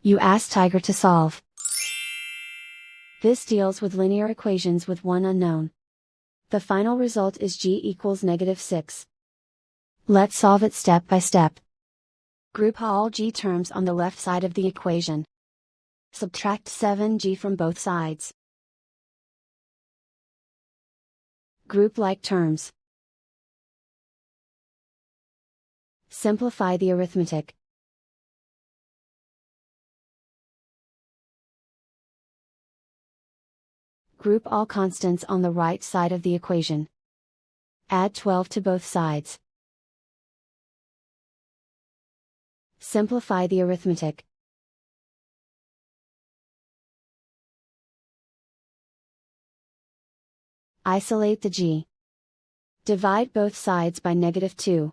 You ask Tiger to solve. This deals with linear equations with one unknown. The final result is g equals -6. Let's solve it step by step. Group all g terms on the left side of the equation. Subtract 7g from both sides. Group like terms. Simplify the arithmetic. Group all constants on the right side of the equation. Add 12 to both sides. Simplify the arithmetic. Isolate the g. Divide both sides by -2.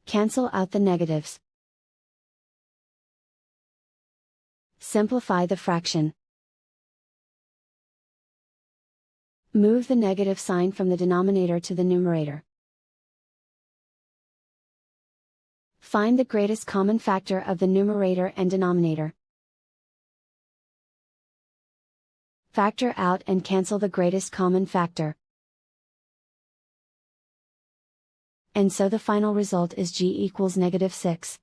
Cancel out the negatives. Simplify the fraction. Move the negative sign from the denominator to the numerator. Find the greatest common factor of the numerator and denominator. Factor out and cancel the greatest common factor. And so the final result is g equals -6.